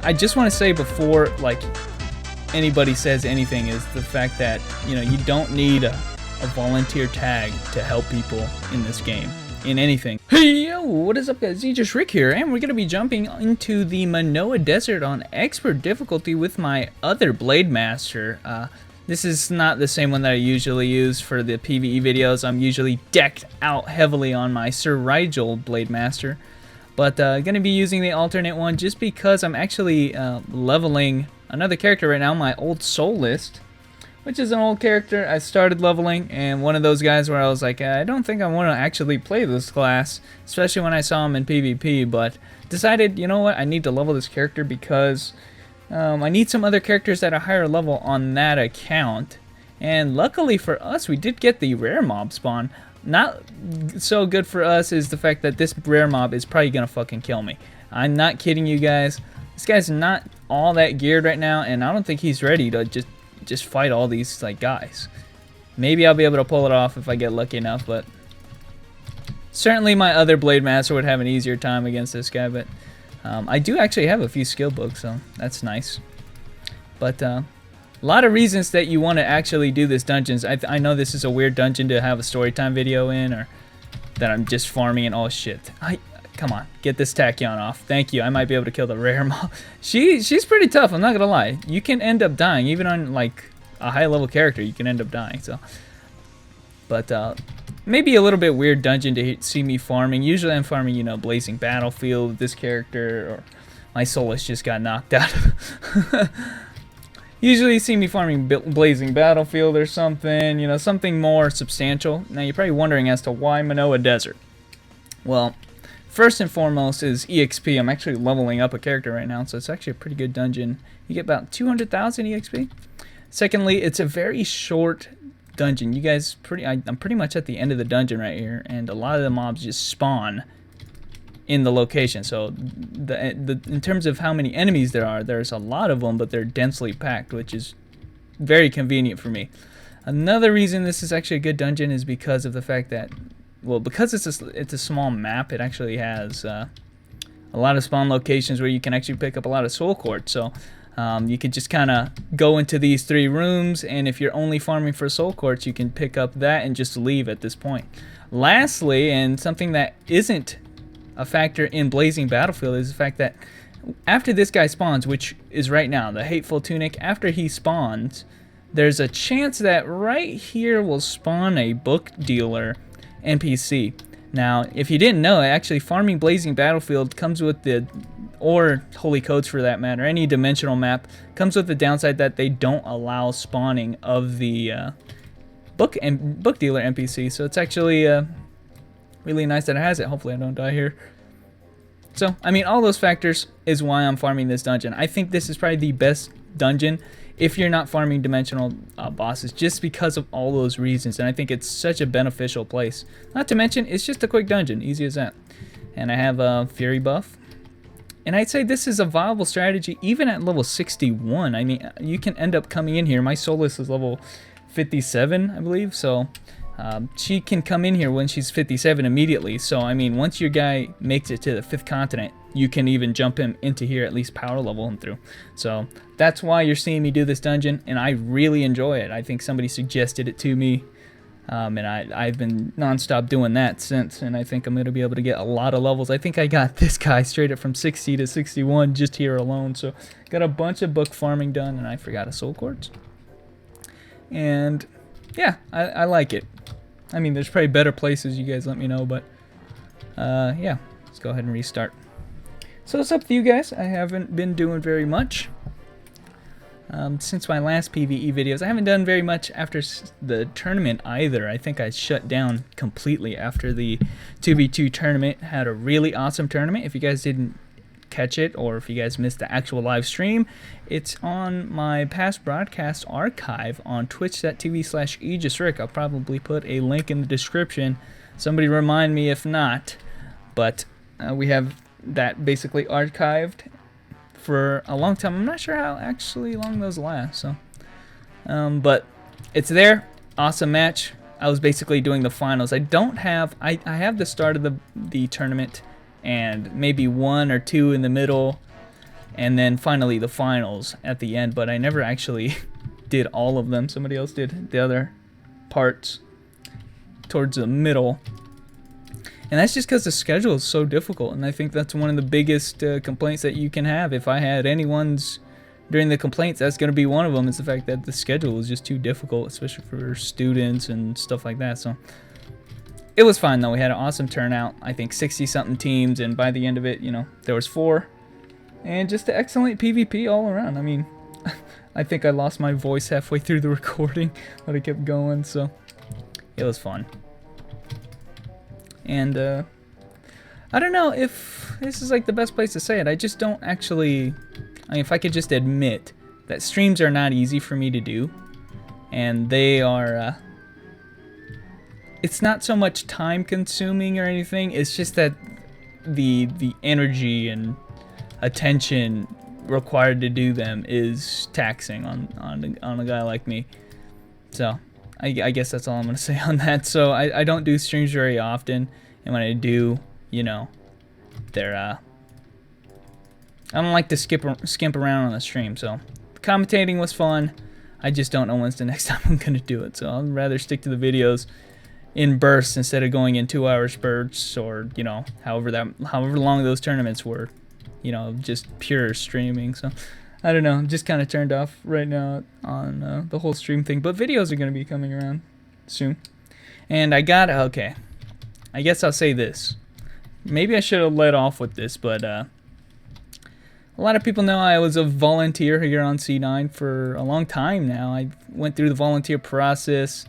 I just want to say before like anybody says anything is the fact that, you know, you don't need a volunteer tag to help people in this game, in anything. Hey yo, what is up guys, Just Rick here, and we're going to be jumping into the Manoa Desert on expert difficulty with my other Blademaster. This is not the same one that I usually use for the PvE videos. I'm usually decked out heavily on my Sir Rigel Blademaster, but going to be using the alternate one just because I'm actually leveling another character right now, my old soul list, which is an old character I started leveling, and one of those guys where I was like, I don't think I want to actually play this class, especially when I saw him in PvP, but decided, you know what, I need to level this character because I need some other characters at a higher level on that account. And luckily for us, we did get the rare mob spawn. Not so good for us is the fact that this rare mob is probably gonna fucking kill me. I'm not kidding you guys. This guy's not all that geared right now, and I don't think he's ready to just fight all these like guys. Maybe I'll be able to pull it off if I get lucky enough, but certainly my other Blademaster would have an easier time against this guy. But I do actually have a few skill books, so that's nice. But a lot of reasons that you want to actually do this dungeons. I know this is a weird dungeon to have a storytime video in, or that I'm just farming and oh shit. Come on, get this Tachyon off. Thank you. I might be able to kill the rare mob. She's pretty tough, I'm not gonna lie. You can end up dying, even on like a high level character, you can end up dying. So, but maybe a little bit weird dungeon to see me farming. Usually I'm farming, you know, Blazing Battlefield with this character, or my Solus just got knocked out. Usually you see me farming Blazing Battlefield or something, you know, something more substantial. Now you're probably wondering as to why Manoa Desert. Well, first and foremost is EXP. I'm actually leveling up a character right now, so it's actually a pretty good dungeon. You get about 200,000 EXP. Secondly, it's a very short dungeon. You guys, I'm pretty much at the end of the dungeon right here, and a lot of the mobs just spawn in the location. So in terms of how many enemies there are, there's a lot of them, but they're densely packed, which is very convenient for me. Another reason this is actually a good dungeon is because of the fact that, well, because it's a small map, it actually has a lot of spawn locations where you can actually pick up a lot of soul quartz. So you can just kind of go into these 3 rooms, and if you're only farming for soul quartz, you can pick up that and just leave at this point. Lastly, and something that isn't a factor in Blazing Battlefield, is the fact that after this guy spawns, which is right now, the Hateful Tunic, after he spawns, there's a chance that right here will spawn a book dealer NPC. Now, if you didn't know, actually farming Blazing Battlefield comes with the, or Holy Codes for that matter, any dimensional map, comes with the downside that they don't allow spawning of the book dealer NPC. So it's actually really nice that it has it. Hopefully I don't die here. So, I mean, all those factors is why I'm farming this dungeon. I think this is probably the best dungeon if you're not farming dimensional bosses, just because of all those reasons. And I think it's such a beneficial place. Not to mention, it's just a quick dungeon, easy as that. And I have a Fury buff. And I'd say this is a viable strategy even at level 61. I mean, you can end up coming in here. My Solus is level 57, I believe. So she can come in here when she's 57 immediately. So, I mean, once your guy makes it to the 5th continent, you can even jump him into here, at least power level him through. So that's why you're seeing me do this dungeon, and I really enjoy it. I think somebody suggested it to me, and I've been non-stop doing that since, and I think I'm going to be able to get a lot of levels. I think I got this guy straight up from 60 to 61 just here alone. So got a bunch of book farming done, and I forgot a soul quartz. And yeah, I like it. I mean, there's probably better places, you guys let me know, but yeah, let's go ahead and restart. So what's up with you guys? I haven't been doing very much since my last PvE videos. I haven't done very much after the tournament either. I think I shut down completely after the 2v2 tournament. Had a really awesome tournament. If you guys didn't catch it, or if you guys missed the actual live stream, it's on my past broadcast archive on twitch.tv/AegisRick. I'll probably put a link in the description. Somebody remind me if not. But we have that basically archived for a long time. I'm not sure how actually long those last. So, but it's there. Awesome match. I was basically doing the finals. I have the start of the tournament and maybe 1 or 2 in the middle, and then finally the finals at the end, but I never actually did all of them. Somebody else did the other parts towards the middle. And that's just because the schedule is so difficult, and I think that's one of the biggest complaints that you can have. If I had anyone's during the complaints, that's going to be one of them, is the fact that the schedule is just too difficult, especially for students and stuff like that. So it was fine, though. We had an awesome turnout. I think 60-something teams, and by the end of it, you know, there was 4. And just an excellent PvP all around. I mean, I think I lost my voice halfway through the recording, but I kept going, so it was fun. And I don't know if this is like the best place to say it. I just don't actually, I mean, if I could just admit that streams are not easy for me to do, and they are, it's not so much time consuming or anything, it's just that the energy and attention required to do them is taxing on a guy like me. So I guess that's all I'm gonna say on that. So I don't do streams very often, and when I do, you know, they're I don't like to skimp around on the stream. So commentating was fun. I just don't know when's the next time I'm gonna do it. So I'd rather stick to the videos in bursts instead of going in 2-hour spurts, or you know, however long those tournaments were, you know, just pure streaming. So I don't know, I'm just kind of turned off right now on the whole stream thing, but videos are going to be coming around soon. And okay, I guess I'll say this. Maybe I should have led off with this, but a lot of people know I was a volunteer here on C9 for a long time now. I went through the volunteer process,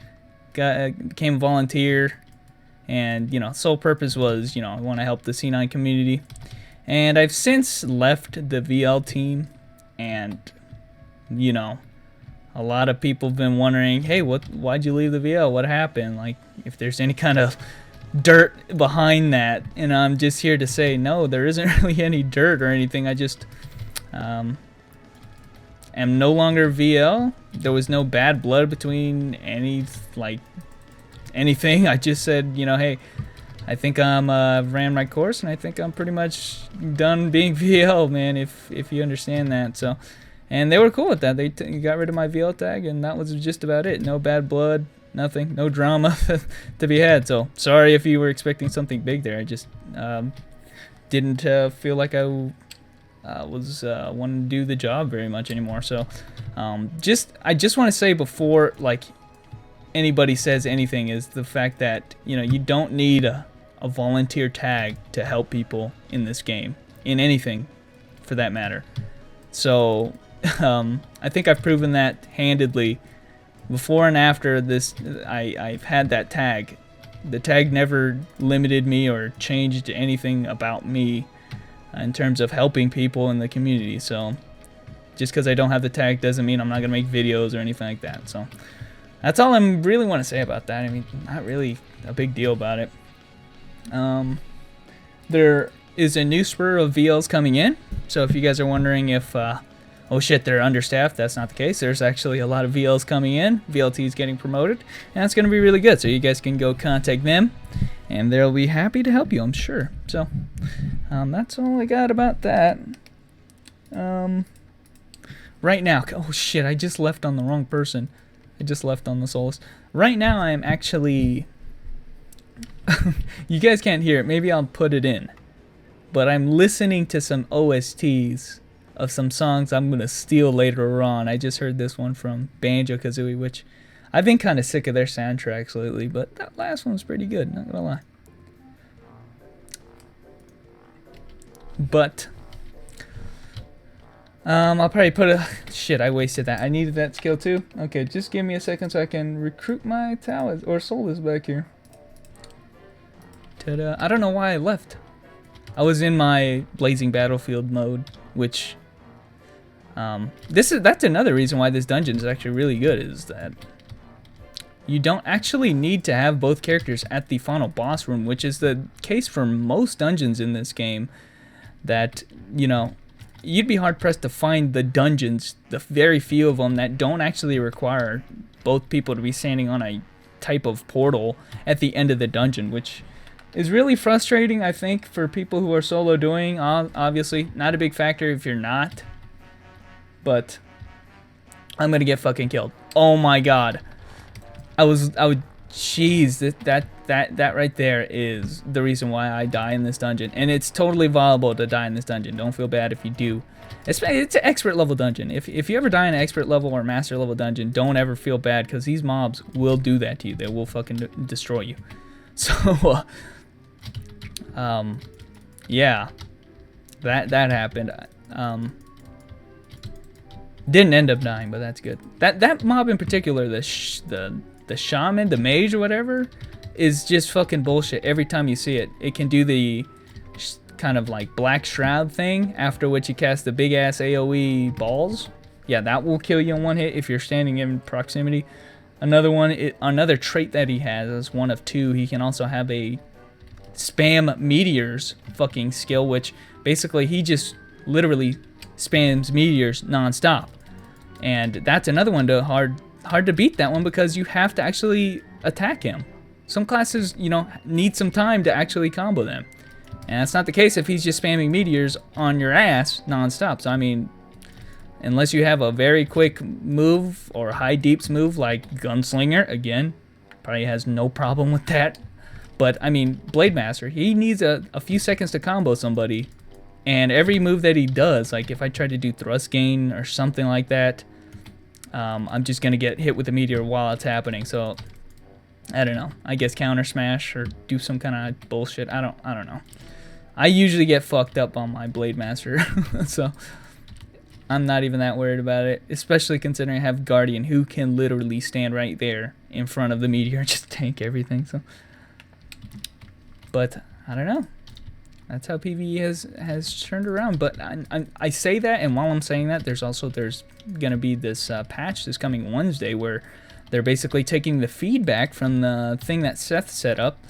became a volunteer, and, you know, sole purpose was, you know, I want to help the C9 community. And I've since left the VL team. And, you know, a lot of people have been wondering, hey, why'd you leave the VL? What happened? Like, if there's any kind of dirt behind that. And I'm just here to say, no, there isn't really any dirt or anything. I just am no longer VL. There was no bad blood between anything. I just said, you know, hey, I think I'm ran my course, and I think I'm pretty much done being VL, man, if you understand that. So, and they were cool with that. They got rid of my VL tag, and that was just about it. No bad blood, nothing, no drama to be had. So sorry if you were expecting something big there. I just didn't feel like I was wanting to do the job very much anymore. So I just want to say before like anybody says anything, is the fact that, you know, you don't need a volunteer tag to help people in this game, in anything for that matter. So I think I've proven that handedly before and after this. I've had that tag. The tag never limited me or changed anything about me in terms of helping people in the community. So just because I don't have the tag doesn't mean I'm not gonna make videos or anything like that. So that's all I really want to say about that. I mean, not really a big deal about it. There is a new spur of VLs coming in. So if you guys are wondering if, oh shit, they're understaffed, that's not the case. There's actually a lot of VLs coming in. VLT is getting promoted, and it's going to be really good. So you guys can go contact them, and they'll be happy to help you, I'm sure. So that's all I got about that. Right now, oh shit, I just left on the wrong person. I just left on the Solus. Right now, I am actually... you guys can't hear it. Maybe I'll put it in. But I'm listening to some OSTs of some songs I'm going to steal later on. I just heard this one from Banjo-Kazooie, which I've been kind of sick of their soundtracks lately, but that last one was pretty good, not going to lie. But... I'll probably put a... Shit, I wasted that. I needed that skill too. Okay, just give me a second so I can recruit my Taoists, or Solus back here. Ta-da. I don't know why I left. I was in my Blazing Battlefield mode, which... that's another reason why this dungeon is actually really good, is that you don't actually need to have both characters at the final boss room, which is the case for most dungeons in this game. That, you know... You'd be hard-pressed to find the dungeons, the very few of them, that don't actually require both people to be standing on a type of portal at the end of the dungeon, which is really frustrating, I think, for people who are solo doing. Obviously, not a big factor if you're not. But I'm gonna get fucking killed. Oh my god. Jeez, that right there is the reason why I die in this dungeon. And it's totally viable to die in this dungeon. Don't feel bad if you do. It's an expert level dungeon. If you ever die in an expert level or master level dungeon, don't ever feel bad, because these mobs will do that to you. They will fucking destroy you. So, yeah, that happened. Didn't end up dying, but that's good. That mob in particular, the shaman, the mage or whatever, is just fucking bullshit. Every time you see it, it can do the kind of like black shroud thing, after which you cast the big ass AoE balls. Yeah, that will kill you in one hit if you're standing in proximity. Another trait that he has is one of two. He can also have a spam meteors fucking skill, which basically he just literally spams meteors non-stop. And that's another one to hard to beat, that one, because you have to actually attack him. Some classes, you know, need some time to actually combo them. And that's not the case if he's just spamming meteors on your ass non-stop. So, I mean, unless you have a very quick move or high deeps move like Gunslinger, again, probably has no problem with that. But, I mean, Blademaster, he needs a few seconds to combo somebody. And every move that he does, like if I try to do thrust gain or something like that, I'm just going to get hit with a meteor while it's happening. So, I don't know. I guess counter smash or do some kind of bullshit. I don't know. I usually get fucked up on my Blademaster, so I'm not even that worried about it, especially considering I have Guardian, who can literally stand right there in front of the meteor and just tank everything. So, but I don't know. That's how PvE has turned around. But I say that, and while I'm saying that, there's gonna be this patch this coming Wednesday where they're basically taking the feedback from the thing that Seth set up,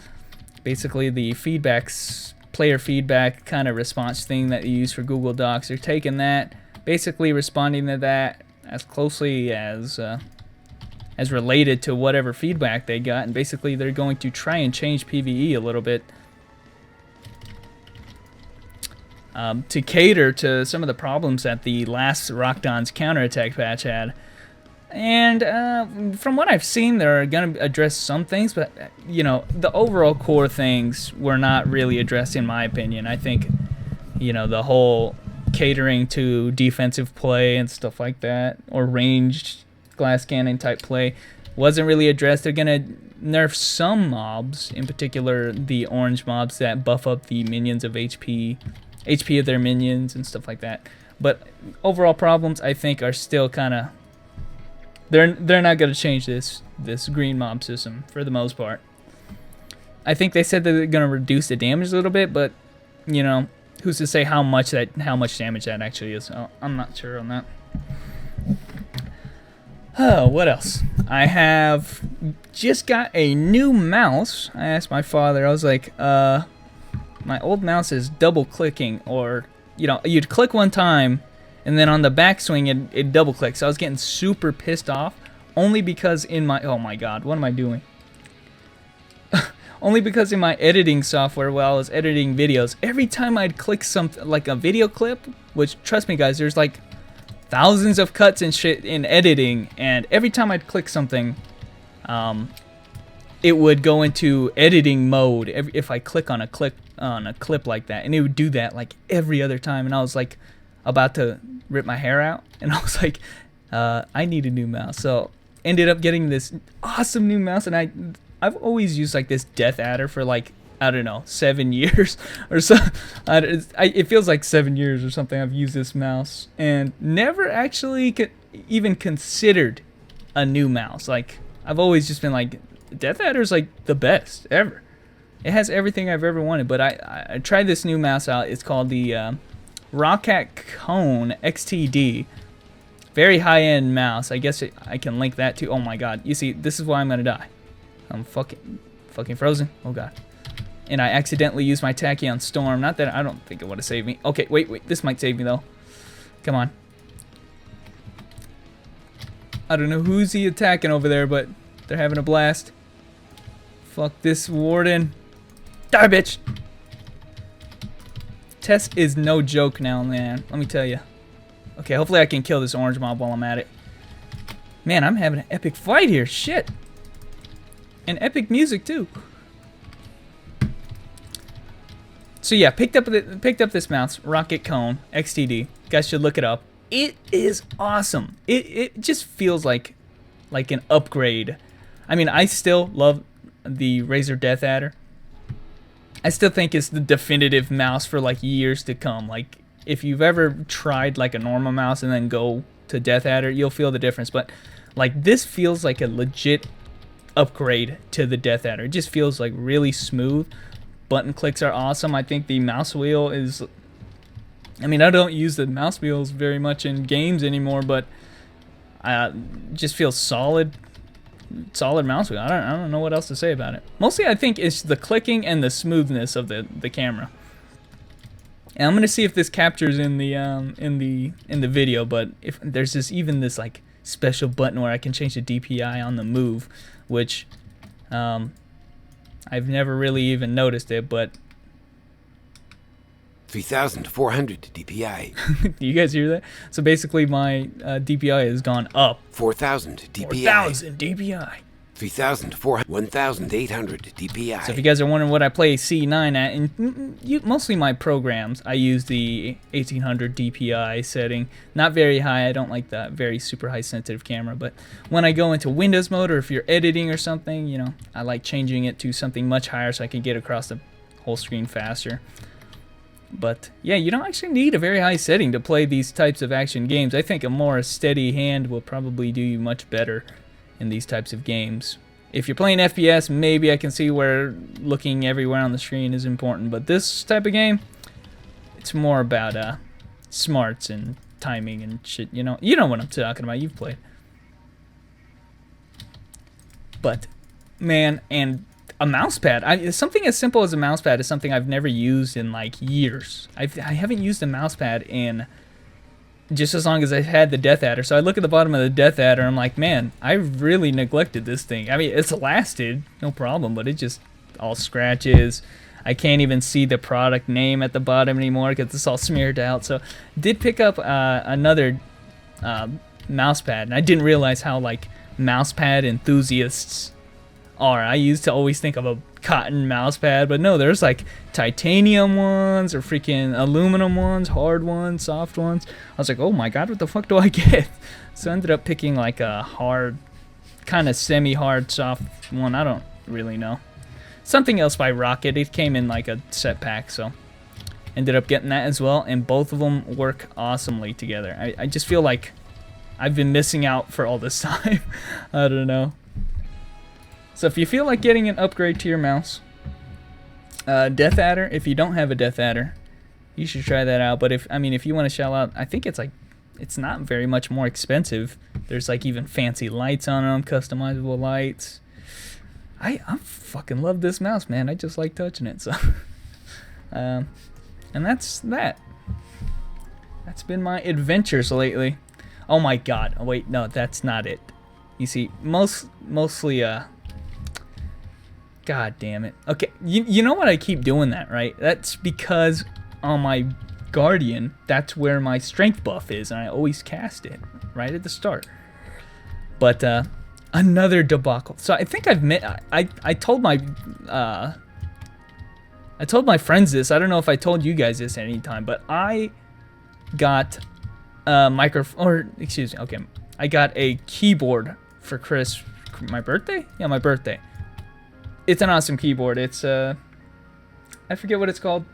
basically the player feedback kind of response thing that you use for Google Docs. They're taking that, basically responding to that as closely as related to whatever feedback they got, and basically they're going to try and change PvE a little bit to cater to some of the problems that the last Rockdon's counterattack patch had. And from what I've seen, they're going to address some things, but, you know, the overall core things were not really addressed, in my opinion. I think, you know, the whole catering to defensive play and stuff like that, or ranged glass cannon type play, wasn't really addressed. They're going to nerf some mobs, in particular the orange mobs that buff up the minions of HP of their minions and stuff like that. But overall problems, I think, are still kind of... They're not going to change this green mob system for the most part. I think they said that they're going to reduce the damage a little bit, but, you know, who's to say how much damage that actually is? So I'm not sure on that. Oh, what else? I have just got a new mouse. I asked my father, I was like, my old mouse is double clicking, or, you know, you'd click one time and then on the backswing it double clicks. So I was getting super pissed off, only because in my, oh my god, what am I doing? Only because in my editing software, while I was editing videos, every time I'd click something like a video clip, which, trust me guys, there's like thousands of cuts and shit in editing, and every time I'd click something, it would go into editing mode if I click on a clip like that, and it would do that like every other time, and I was like about to rip my hair out, and I was like, I need a new mouse. So ended up getting this awesome new mouse, and I've always used like this Death Adder for like, I don't know, 7 years or so. It feels like 7 years or something I've used this mouse, and never actually even considered a new mouse. Like, I've always just been like, Death Adder's like the best ever. It has everything I've ever wanted. But I tried this new mouse out. It's called the Rocket Cone XTD. Very high-end mouse. I guess I can link that too. Oh my god. You see, this is why I'm gonna die. I'm fucking frozen. Oh god. And I accidentally used my Tachyon Storm. Not that I don't think it would have saved me. Okay, wait. This might save me though. Come on. I don't know who's he attacking over there, but they're having a blast. Fuck this warden. Die, bitch! Tess is no joke now, man. Let me tell you. Okay, hopefully I can kill this orange mob while I'm at it. Man, I'm having an epic fight here. Shit. And epic music, too. So yeah, picked up this mouse, Rocket Cone XTD. You guys should look it up. It is awesome. It just feels like an upgrade. I mean, I still love the Razer Death Adder. I still think it's the definitive mouse for like years to come. Like if you've ever tried like a normal mouse and then go to Death Adder, you'll feel the difference. But like this feels like a legit upgrade to the Death Adder. It just feels like really smooth. Button clicks are awesome. I think the mouse wheel is... I mean, I don't use the mouse wheels very much in games anymore, but just feels solid mouse wheel. I don't know what else to say about it. Mostly, I think it's the clicking and the smoothness of the camera. And I'm gonna see if this captures in the video. But if there's this like special button where I can change the DPI on the move, which I've never really even noticed it, but 3,400 DPI. Do you guys hear that? So basically my DPI has gone up. 4,000 DPI. 4,000 DPI. 3,400, 1,800 DPI. So if you guys are wondering what I play C9 at, and mostly my programs, I use the 1800 DPI setting. Not very high. I don't like that very super high sensitive camera. But when I go into Windows mode, or if you're editing or something, you know, I like changing it to something much higher so I can get across the whole screen faster. But yeah, you don't actually need a very high setting to play these types of action games. I think a more steady hand will probably do you much better in these types of games. If you're playing FPS, maybe I can see where looking everywhere on the screen is important, but this type of game, it's more about smarts and timing and shit. You know what I'm talking about. You've played. But man, and a mouse pad. Something as simple as a mouse pad is something I've never used in like years. I haven't used a mouse pad in just as long as I've had the Death Adder. So I look at the bottom of the Death Adder and I'm like, man, I really neglected this thing. I mean, it's lasted, no problem, but it just all scratches. I can't even see the product name at the bottom anymore because it's all smeared out. So did pick up another mouse pad, and I didn't realize how like mouse pad enthusiasts are. I used to always think of a cotton mouse pad, but no, there's like titanium ones or freaking aluminum ones, hard ones, soft ones. I was like, oh my god, what the fuck do I get? So I ended up picking like a hard, kind of semi-hard, soft one. I don't really know. Something else by Rocket. It came in like a set pack, so ended up getting that as well, and both of them work awesomely together. I just feel like I've been missing out for all this time. I don't know. So if you feel like getting an upgrade to your mouse, Death Adder, if you don't have a Death Adder, you should try that out. But if you want to shell out, I think it's not very much more expensive. There's like even fancy lights on them, customizable lights. I fucking love this mouse, man. I just like touching it. So, and that's that. That's been my adventures lately. Oh my god. Oh wait, no, that's not it. You see, mostly god damn it. Okay, you know what, I keep doing that, right? That's because on my Guardian, that's where my strength buff is, and I always cast it right at the start. But another debacle. So I think I told my friends this. I don't know if I told you guys this at any time, but I got I got a keyboard for my birthday? Yeah, my birthday. It's an awesome keyboard. It's I forget what it's called.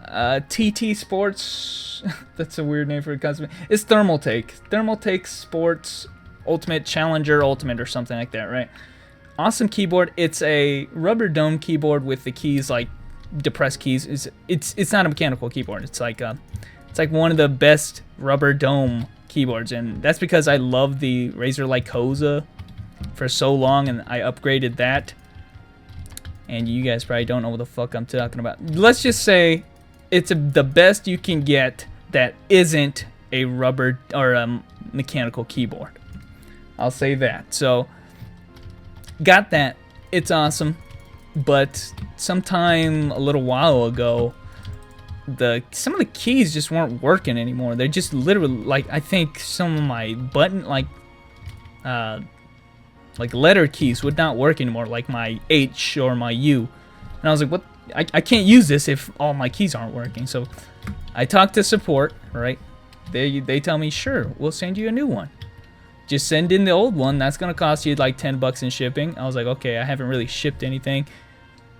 TT Sports. That's a weird name for a custom. It's Thermaltake. Thermaltake Sports Ultimate Challenger Ultimate or something like that, right? Awesome keyboard. It's a rubber dome keyboard with the keys like depressed keys. It's not a mechanical keyboard. It's like one of the best rubber dome keyboards, and that's because I love the Razer Lycosa for so long, and I upgraded that. And you guys probably don't know what the fuck I'm talking about. Let's just say it's the best you can get that isn't a rubber or a mechanical keyboard. I'll say that. So got that. It's awesome. but sometime a little while ago, some of the keys just weren't working anymore. They're just literally, like, I think some of my button, like letter keys would not work anymore, like my H or my U. And I was like, what? I can't use this if all my keys aren't working. So I talked to support, right? They tell me, sure, we'll send you a new one. Just send in the old one. That's going to cost you like 10 bucks in shipping. I was like, okay, I haven't really shipped anything.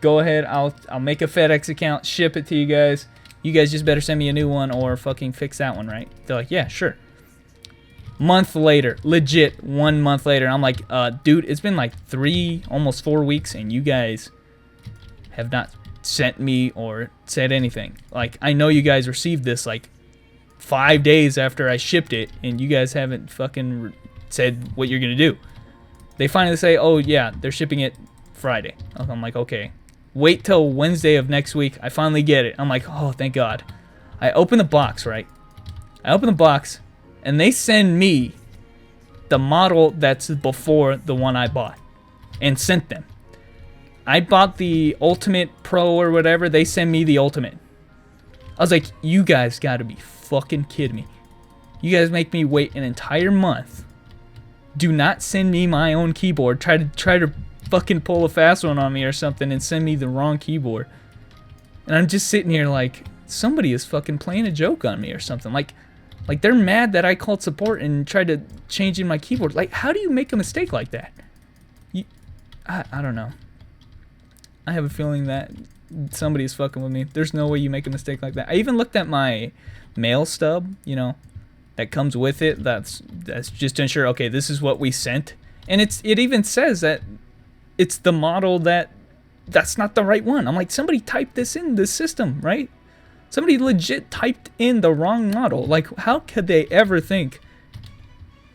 Go ahead, I'll make a FedEx account, ship it to you guys. You guys just better send me a new one or fucking fix that one, right? They're like, yeah, sure. Month later, legit 1 month later, I'm like, dude, it's been like 3, almost 4 weeks, and you guys have not sent me or said anything. Like, I know you guys received this like 5 days after I shipped it, and you guys haven't fucking said what you're gonna do. They finally say, oh yeah, they're shipping it Friday. I'm like, okay. Wait till Wednesday of next week. I finally get it. I'm like, oh, thank God. I open the box, right? I open the box, and they send me the model that's before the one I bought and sent them. I bought the Ultimate Pro or whatever. They send me the Ultimate. I was like, you guys gotta be fucking kidding me. You guys make me wait an entire month. Do not send me my own keyboard. Try to fucking pull a fast one on me or something and send me the wrong keyboard. And I'm just sitting here like, somebody is fucking playing a joke on me or something. Like they're mad that I called support and tried to change in my keyboard. Like, how do you make a mistake like that? I don't know. I have a feeling that somebody is fucking with me. There's no way you make a mistake like that. I even looked at my mail stub, you know, that comes with it. That's just to ensure, okay, this is what we sent. And it even says that it's the model that's not the right one. I'm like, somebody typed this in the system, right? Somebody legit typed in the wrong model. Like, how could they ever think,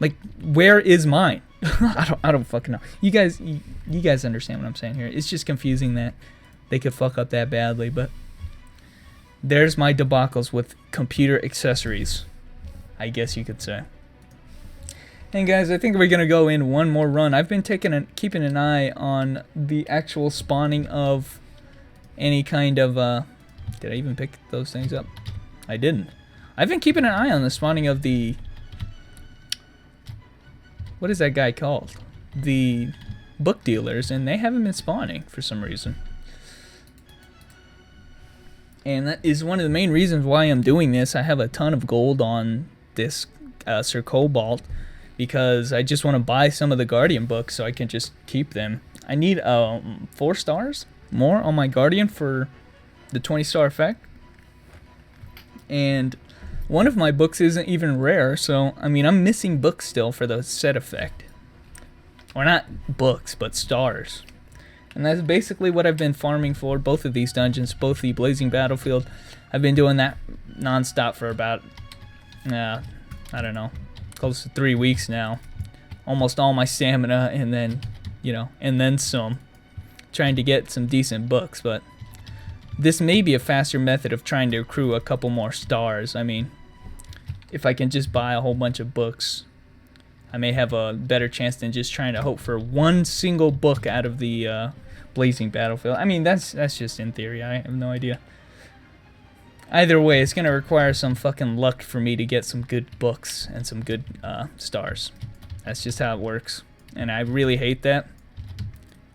like, where is mine? I don't fucking know. You guys understand what I'm saying here. It's just confusing that they could fuck up that badly, but there's my debacles with computer accessories, I guess you could say. And guys, I think we're gonna go in one more run. I've been keeping an eye on the actual spawning of any kind of did I even pick those things up? I didn't. I've been keeping an eye on the spawning of the, what is that guy called? The book dealers, and they haven't been spawning for some reason. And that is one of the main reasons why I'm doing this. I have a ton of gold on this Sir Cobalt, because I just want to buy some of the Guardian books so I can just keep them. I need 4 stars more on my Guardian for the 20-star effect. And one of my books isn't even rare, so I mean, I'm missing books still for the set effect. Or not books, but stars. And that's basically what I've been farming for both of these dungeons, both the Blazing Battlefield. I've been doing that non-stop for about, I don't know, close to 3 weeks now. Almost all my stamina, and then, you know, and then some. Trying to get some decent books, but this may be a faster method of trying to accrue a couple more stars. I mean, if I can just buy a whole bunch of books, I may have a better chance than just trying to hope for one single book out of the Blazing Battlefield. I mean, that's just in theory. I have no idea. Either way, it's going to require some fucking luck for me to get some good books and some good stars. That's just how it works. And I really hate that.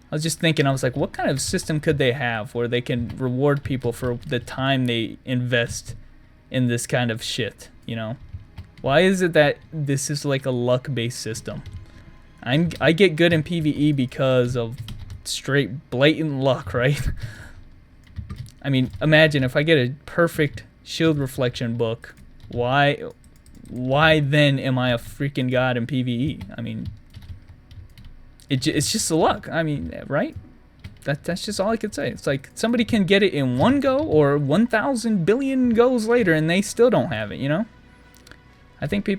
I was just thinking, I was like, what kind of system could they have where they can reward people for the time they invest in this kind of shit, you know? Why is it that this is like a luck-based system? I get good in PvE because of straight blatant luck, right? I mean, imagine if I get a perfect shield reflection book, why then am I a freaking god in PvE? I mean, it's just the luck. I mean, right? That's just all I could say. It's like somebody can get it in one go or 1,000 billion goes later and they still don't have it, you know? I think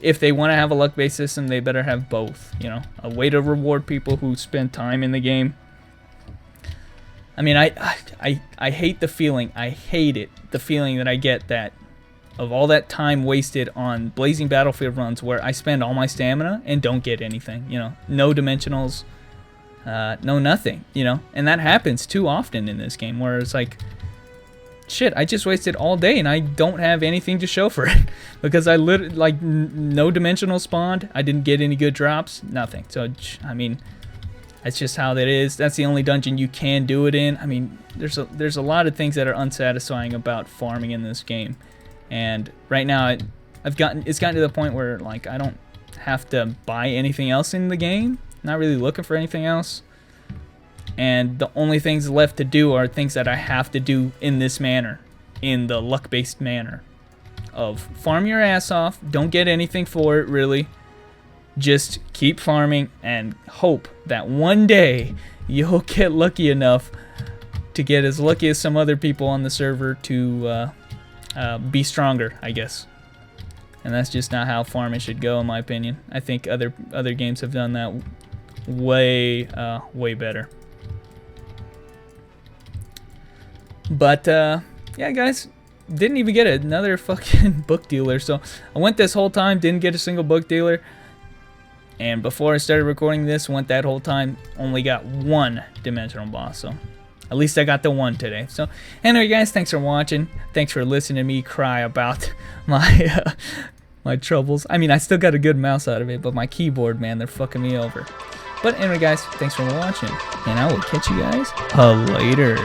if they want to have a luck-based system, they better have both, you know? A way to reward people who spend time in the game. I mean, I hate the feeling. I hate it. The feeling that I get that of all that time wasted on Blazing Battlefield runs where I spend all my stamina and don't get anything, you know, no dimensionals. no nothing, you know? And that happens too often in this game, where it's like, shit, I just wasted all day and I don't have anything to show for it. Because I literally, like, no dimensional spawned, I didn't get any good drops, nothing. So, I mean, that's just how that is. That's the only dungeon you can do it in. I mean, there's a lot of things that are unsatisfying about farming in this game. And right now, it's gotten to the point where, like, I don't have to buy anything else in the game. Not really looking for anything else. And the only things left to do are things that I have to do in this manner, in the luck-based manner of farm your ass off, don't get anything for it really, just keep farming and hope that one day you'll get lucky enough to get as lucky as some other people on the server to be stronger, I guess. And that's just not how farming should go, in my opinion. I think other games have done that way better. But, yeah, guys, didn't even get another fucking book dealer. So, I went this whole time, didn't get a single book dealer. And before I started recording this, went that whole time, only got one dimensional boss. So, at least I got the one today. So, anyway, guys, thanks for watching. Thanks for listening to me cry about my, my troubles. I mean, I still got a good mouse out of it, but my keyboard, man, they're fucking me over. But anyway, guys, thanks for watching. And I will catch you guys later.